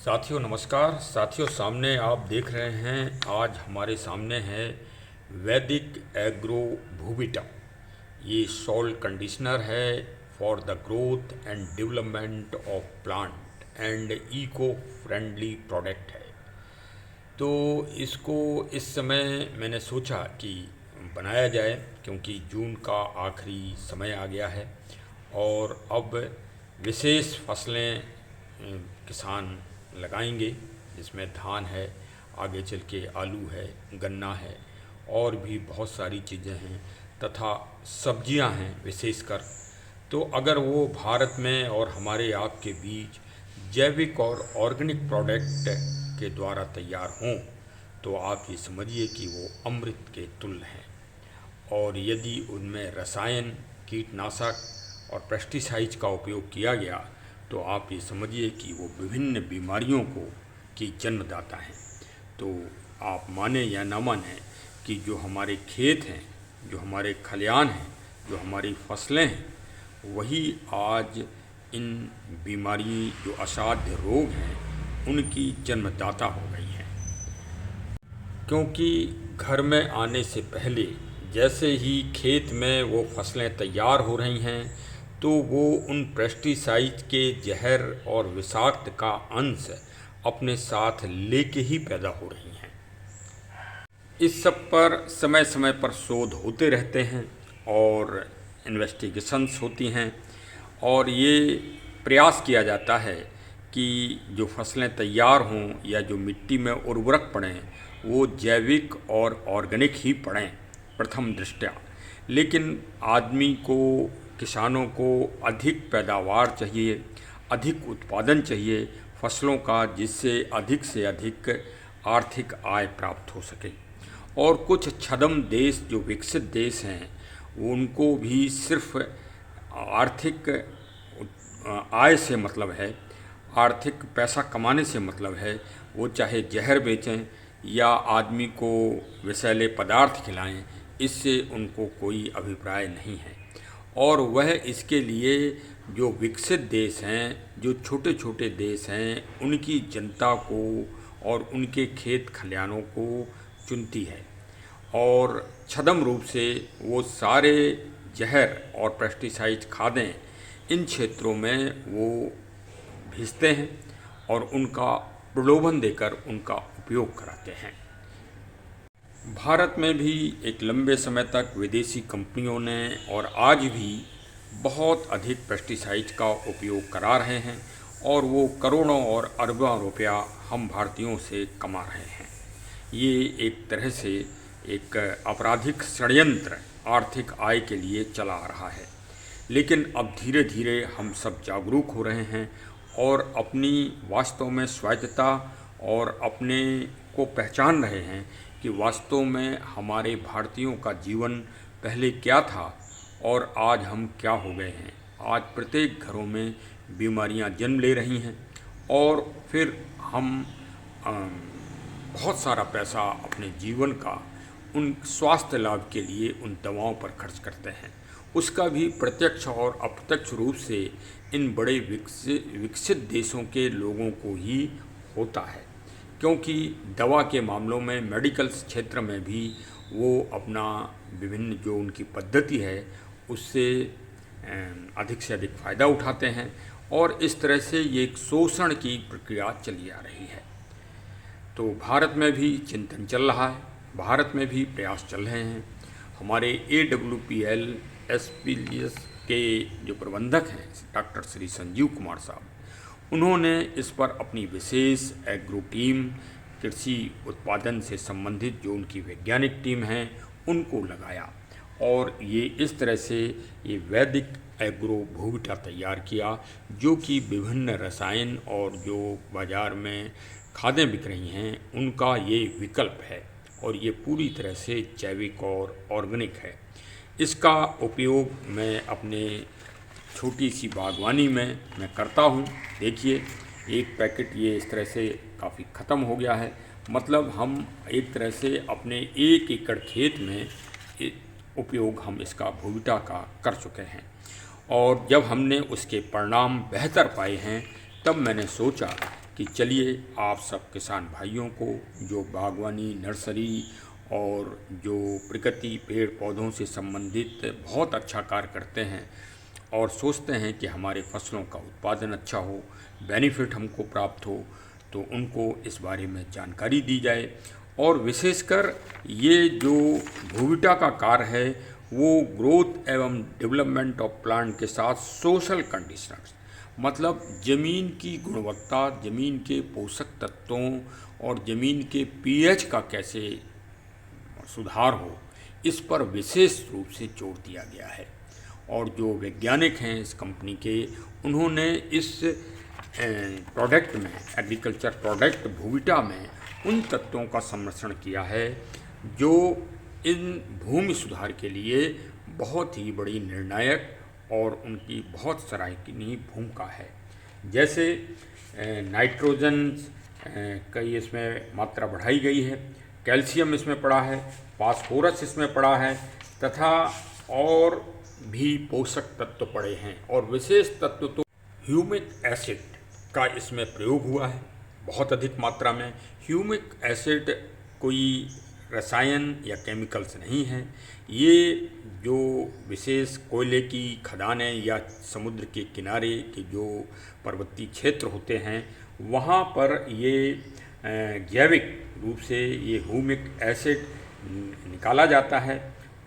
साथियों नमस्कार। साथियों सामने आप देख रहे हैं, आज हमारे सामने है वैदिक एग्रो भूविटा। ये सॉइल कंडीशनर है for the growth and development of plant and eco friendly product है। तो इसको इस समय मैंने सोचा कि बनाया जाए, क्योंकि जून का आखिरी समय आ गया है और अब विशेष फसलें किसान लगाएंगे, जिसमें धान है, आगे चल के आलू है, गन्ना है और भी बहुत सारी चीज़ें हैं तथा सब्जियां हैं विशेषकर। तो अगर वो भारत में और हमारे आपके बीच जैविक और ऑर्गेनिक प्रोडक्ट के द्वारा तैयार हों तो आप ये समझिए कि वो अमृत के तुल्य हैं। और यदि उनमें रसायन, कीटनाशक और पेस्टिसाइड्स का उपयोग किया गया तो आप ये समझिए कि वो विभिन्न बीमारियों की जन्मदाता हैं। तो आप माने या ना माने कि जो हमारे खेत हैं, जो हमारे खलिहान हैं, जो हमारी फसलें हैं, वही आज इन बीमारी जो असाध्य रोग हैं उनकी जन्मदाता हो गई हैं। क्योंकि घर में आने से पहले जैसे ही खेत में वो फसलें तैयार हो रही हैं तो वो उन पेस्टिसाइड के जहर और विषाक्त का अंश अपने साथ लेके ही पैदा हो रही हैं। इस सब पर समय समय पर शोध होते रहते हैं और इन्वेस्टिगेशंस होती हैं और ये प्रयास किया जाता है कि जो फसलें तैयार हों या जो मिट्टी में उर्वरक पड़ें वो जैविक और ऑर्गेनिक ही पड़ें प्रथम दृष्टया। लेकिन आदमी को, किसानों को अधिक पैदावार चाहिए, अधिक उत्पादन चाहिए फसलों का, जिससे अधिक से अधिक आर्थिक आय प्राप्त हो सके। और कुछ छद्म देश, जो विकसित देश हैं, उनको भी सिर्फ आर्थिक आय से मतलब है, आर्थिक पैसा कमाने से मतलब है। वो चाहे जहर बेचें या आदमी को विषैले पदार्थ खिलाएं, इससे उनको कोई अभिप्राय नहीं है। और वह इसके लिए जो विकसित देश हैं, जो छोटे छोटे देश हैं, उनकी जनता को और उनके खेत खलिहानों को चुनती है और छद्म रूप से वो सारे जहर और पेस्टिसाइड खादें इन क्षेत्रों में वो भेजते हैं और उनका प्रलोभन देकर उनका उपयोग कराते हैं। भारत में भी एक लंबे समय तक विदेशी कंपनियों ने और आज भी बहुत अधिक पेस्टिसाइड का उपयोग करा रहे हैं और वो करोड़ों और अरबों रुपया हम भारतीयों से कमा रहे हैं। ये एक तरह से एक आपराधिक षड्यंत्र आर्थिक आय के लिए चला आ रहा है। लेकिन अब धीरे धीरे हम सब जागरूक हो रहे हैं और अपनी वास्तव में स्वायत्तता और अपने को पहचान रहे हैं कि वास्तव में हमारे भारतीयों का जीवन पहले क्या था और आज हम क्या हो गए हैं। आज प्रत्येक घरों में बीमारियां जन्म ले रही हैं और फिर हम बहुत सारा पैसा अपने जीवन का उन स्वास्थ्य लाभ के लिए उन दवाओं पर खर्च करते हैं। उसका भी प्रत्यक्ष और अप्रत्यक्ष रूप से इन बड़े विकसित देशों के लोगों को ही होता है, क्योंकि दवा के मामलों में, मेडिकल क्षेत्र में भी वो अपना विभिन्न जो उनकी पद्धति है उससे अधिक से अधिक फ़ायदा उठाते हैं और इस तरह से ये एक शोषण की प्रक्रिया चली आ रही है। तो भारत में भी चिंतन चल रहा है, भारत में भी प्रयास चल रहे हैं। हमारे AWPL SPLS के जो प्रबंधक हैं डॉक्टर श्री संजीव कुमार साहब, उन्होंने इस पर अपनी विशेष एग्रो टीम, कृषि उत्पादन से संबंधित जो उनकी वैज्ञानिक टीम है उनको लगाया और ये इस तरह से ये वैदिक एग्रो भूविटा तैयार किया, जो कि विभिन्न रसायन और जो बाज़ार में खादें बिक रही हैं उनका ये विकल्प है और ये पूरी तरह से जैविक और ऑर्गेनिक है। इसका उपयोग मैं अपने छोटी सी बागवानी में मैं करता हूँ। देखिए, एक पैकेट ये इस तरह से काफ़ी ख़त्म हो गया है। मतलब हम एक तरह से अपने 1 एकड़ खेत में उपयोग हम इसका भूविटा का कर चुके हैं और जब हमने उसके परिणाम बेहतर पाए हैं तब मैंने सोचा कि चलिए आप सब किसान भाइयों को जो बागवानी, नर्सरी और जो प्रकृति पेड़ पौधों से संबंधित बहुत अच्छा कार्य करते हैं और सोचते हैं कि हमारे फसलों का उत्पादन अच्छा हो, बेनिफिट हमको प्राप्त हो, तो उनको इस बारे में जानकारी दी जाए। और विशेषकर ये जो भूविटा का कार्य है वो ग्रोथ एवं डेवलपमेंट ऑफ प्लांट के साथ सोशल कंडीशनर्स, मतलब ज़मीन की गुणवत्ता, ज़मीन के पोषक तत्वों और ज़मीन के पीएच का कैसे सुधार हो, इस पर विशेष रूप से जोर दिया गया है। और जो वैज्ञानिक हैं इस कंपनी के, उन्होंने इस प्रोडक्ट में, एग्रीकल्चर प्रोडक्ट भूविटा में उन तत्वों का संरक्षण किया है जो इन भूमि सुधार के लिए बहुत ही बड़ी निर्णायक और उनकी बहुत सराहनीय भूमिका है। जैसे नाइट्रोजन कई इसमें मात्रा बढ़ाई गई है, कैल्शियम इसमें पड़ा है, फास्फोरस इसमें पड़ा है तथा और भी पोषक तत्व पड़े हैं। और विशेष तत्व तो ह्यूमिक एसिड का इसमें प्रयोग हुआ है बहुत अधिक मात्रा में। ह्यूमिक एसिड कोई रसायन या केमिकल्स नहीं है, ये जो विशेष कोयले की खदानें या समुद्र के किनारे के जो पर्वतीय क्षेत्र होते हैं वहाँ पर ये जैविक रूप से ये ह्यूमिक एसिड निकाला जाता है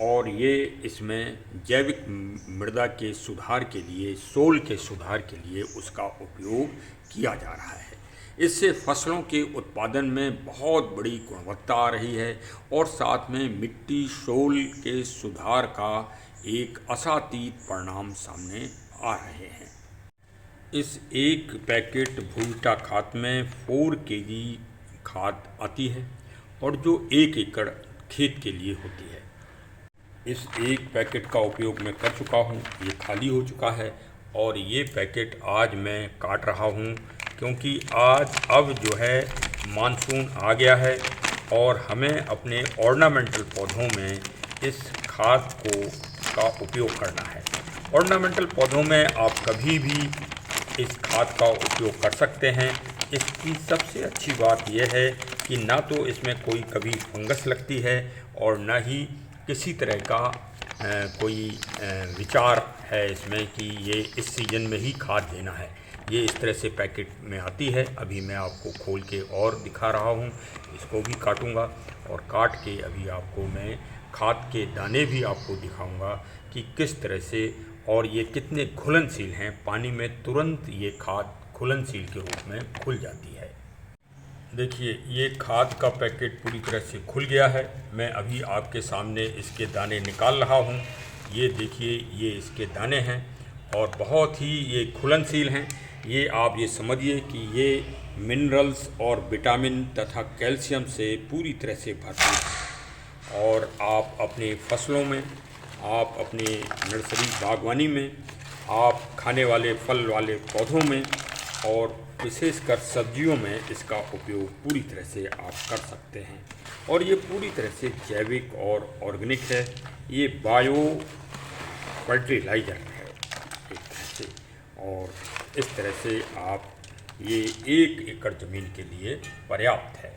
और ये इसमें जैविक मृदा के सुधार के लिए, सोल के सुधार के लिए उसका उपयोग किया जा रहा है। इससे फसलों के उत्पादन में बहुत बड़ी गुणवत्ता आ रही है और साथ में मिट्टी, सोल के सुधार का एक आशातीत परिणाम सामने आ रहे हैं। इस एक पैकेट भूविटा खाद में 4 केजी खाद आती है और जो 1 एकड़ खेत के लिए होती है। इस एक पैकेट का उपयोग मैं कर चुका हूँ, ये खाली हो चुका है और ये पैकेट आज मैं काट रहा हूँ क्योंकि आज अब जो है मानसून आ गया है और हमें अपने ऑर्नामेंटल पौधों में इस खाद का उपयोग करना है। ऑर्नामेंटल पौधों में आप कभी भी इस खाद का उपयोग कर सकते हैं। इसकी सबसे अच्छी बात यह है कि ना तो इसमें कोई कभी फंगस लगती है और ना ही किसी तरह का कोई विचार है इसमें कि ये इस सीज़न में ही खाद देना है। ये इस तरह से पैकेट में आती है। अभी मैं आपको खोल के और दिखा रहा हूँ, इसको भी काटूँगा और काट के अभी आपको मैं खाद के दाने भी आपको दिखाऊँगा कि किस तरह से और ये कितने घुलनशील हैं। पानी में तुरंत ये खाद घुलनशील के रूप में घुल जाती है। देखिए ये खाद का पैकेट पूरी तरह से खुल गया है। मैं अभी आपके सामने इसके दाने निकाल रहा हूँ। ये देखिए ये इसके दाने हैं और बहुत ही ये घुलनशील हैं। ये आप ये समझिए कि ये मिनरल्स और विटामिन तथा कैल्शियम से पूरी तरह से भरपूर हैं और आप अपने फसलों में, आप अपने नर्सरी बागवानी में, आप खाने वाले फल वाले पौधों में और विशेषकर सब्जियों में इसका उपयोग पूरी तरह से आप कर सकते हैं। और ये पूरी तरह से जैविक और ऑर्गेनिक है। ये बायो फर्टिलाइज़र है एक तरह से और इस तरह से आप ये 1 एकड़ ज़मीन के लिए पर्याप्त है।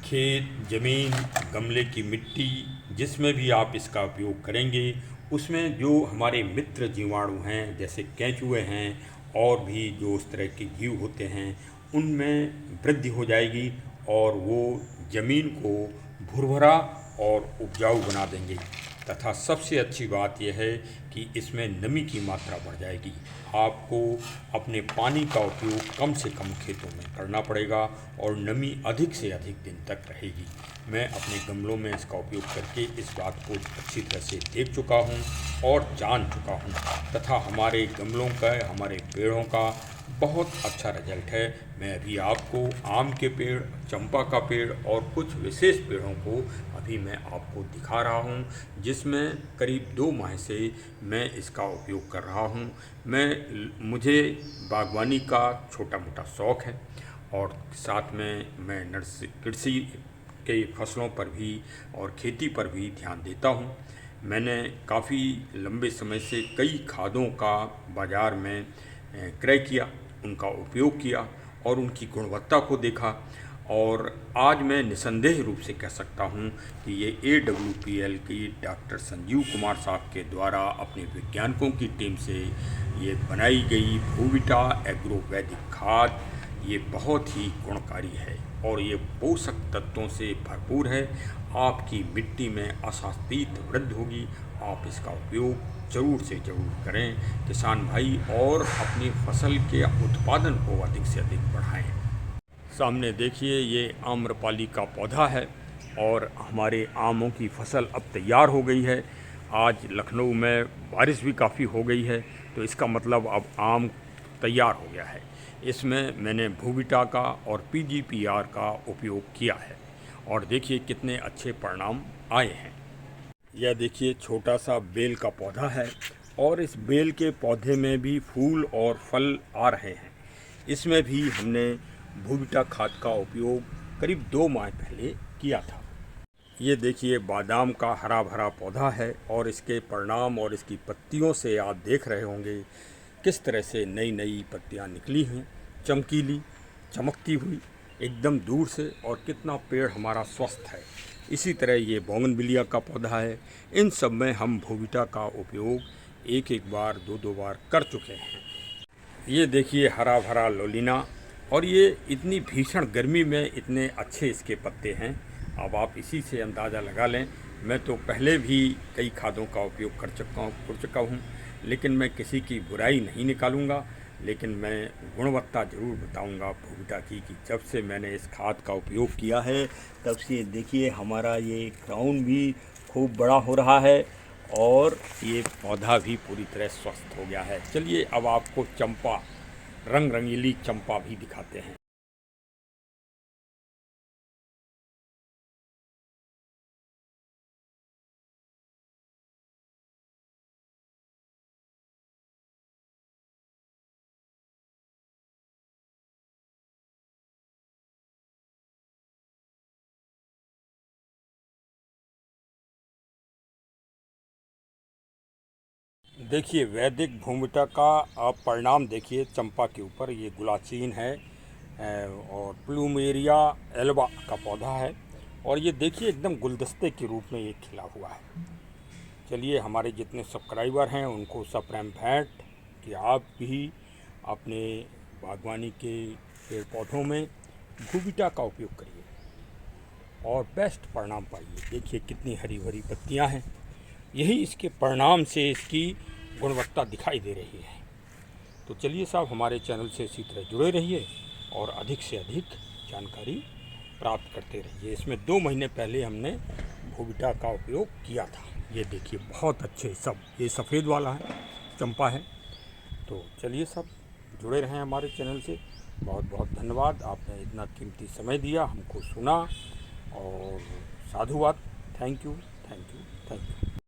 खेत, ज़मीन, गमले की मिट्टी, जिसमें भी आप इसका उपयोग करेंगे उसमें जो हमारे मित्र जीवाणु हैं जैसे केंचुए हैं और भी जो उस तरह के जीव होते हैं उनमें वृद्धि हो जाएगी और वो ज़मीन को भुरभुरा और उपजाऊ बना देंगे। तथा सबसे अच्छी बात यह है कि इसमें नमी की मात्रा बढ़ जाएगी। आपको अपने पानी का उपयोग कम से कम खेतों में करना पड़ेगा और नमी अधिक से अधिक दिन तक रहेगी। मैं अपने गमलों में इसका उपयोग करके इस बात को अच्छी तरह से देख चुका हूँ और जान चुका हूँ तथा हमारे गमलों का, हमारे पेड़ों का बहुत अच्छा रिजल्ट है। मैं अभी आपको आम के पेड़, चंपा का पेड़ और कुछ विशेष पेड़ों को अभी मैं आपको दिखा रहा हूँ जिसमें करीब 2 माह से मैं इसका उपयोग कर रहा हूँ। मुझे बागवानी का छोटा मोटा शौक़ है और साथ में मैं कृषि के फसलों पर भी और खेती पर भी ध्यान देता हूँ। मैंने काफ़ी लंबे समय से कई खादों का बाज़ार में क्रय किया, उनका उपयोग किया और उनकी गुणवत्ता को देखा, और आज मैं निसंदेह रूप से कह सकता हूं कि ये AWPL की डॉक्टर संजीव कुमार साहब के द्वारा अपने वैज्ञानिकों की टीम से ये बनाई गई भूविटा एग्रो वैदिक खाद ये बहुत ही गुणकारी है और ये पोषक तत्वों से भरपूर है। आपकी मिट्टी में आशातीत वृद्धि होगी। आप इसका उपयोग ज़रूर से ज़रूर करें किसान भाई, और अपनी फसल के उत्पादन को अधिक से अधिक बढ़ाएं। सामने देखिए ये आम्रपाली का पौधा है और हमारे आमों की फसल अब तैयार हो गई है। आज लखनऊ में बारिश भी काफ़ी हो गई है, तो इसका मतलब अब आम तैयार हो गया है। इसमें मैंने भूविटा का और PGPR का उपयोग किया है और देखिए कितने अच्छे परिणाम आए हैं। यह देखिए छोटा सा बेल का पौधा है और इस बेल के पौधे में भी फूल और फल आ रहे हैं। इसमें भी हमने भूविटा खाद का उपयोग करीब 2 माह पहले किया था। ये देखिए बादाम का हरा भरा पौधा है और इसके परिणाम और इसकी पत्तियों से आप देख रहे होंगे किस तरह से नई नई पत्तियां निकली हैं, चमकीली चमकती हुई एकदम दूर से, और कितना पेड़ हमारा स्वस्थ है। इसी तरह ये बोगनविलिया का पौधा है। इन सब में हम भूविटा का उपयोग एक बार 2 बार कर चुके हैं। ये देखिए हरा भरा लोलिना, और ये इतनी भीषण गर्मी में इतने अच्छे इसके पत्ते हैं। अब आप इसी से अंदाज़ा लगा लें। मैं तो पहले भी कई खादों का उपयोग कर चुका हूँ, लेकिन मैं किसी की बुराई नहीं निकालूंगा, लेकिन मैं गुणवत्ता ज़रूर बताऊंगा भूविटा की कि जब से मैंने इस खाद का उपयोग किया है तब से देखिए हमारा ये क्राउन भी खूब बड़ा हो रहा है और ये पौधा भी पूरी तरह स्वस्थ हो गया है। चलिए अब आपको चंपा, रंग रंगीली चंपा भी दिखाते हैं। देखिए वैदिक भूविटा का आप परिणाम देखिए। चंपा के ऊपर ये गुलाचीन है और प्लूमेरिया एल्बा का पौधा है, और ये देखिए एकदम गुलदस्ते के रूप में ये खिला हुआ है। चलिए हमारे जितने सब्सक्राइबर हैं उनको सप्रेम भेंट कि आप भी अपने बागवानी के पेड़ पौधों में भूविटा का उपयोग करिए और बेस्ट परिणाम पाइए। देखिए कितनी हरी भरी पत्तियां हैं, यही इसके परिणाम से इसकी गुणवत्ता दिखाई दे रही है। तो चलिए साहब हमारे चैनल से इसी तरह जुड़े रहिए और अधिक से अधिक जानकारी प्राप्त करते रहिए। इसमें 2 महीने पहले हमने भूविटा का उपयोग किया था। ये देखिए बहुत अच्छे सब, ये सफ़ेद वाला है, चंपा है। तो चलिए सब जुड़े रहें हमारे चैनल से। बहुत बहुत धन्यवाद, आपने इतना कीमती समय दिया, हमको सुना, और साधुवाद। Thank you, thank you, thank you.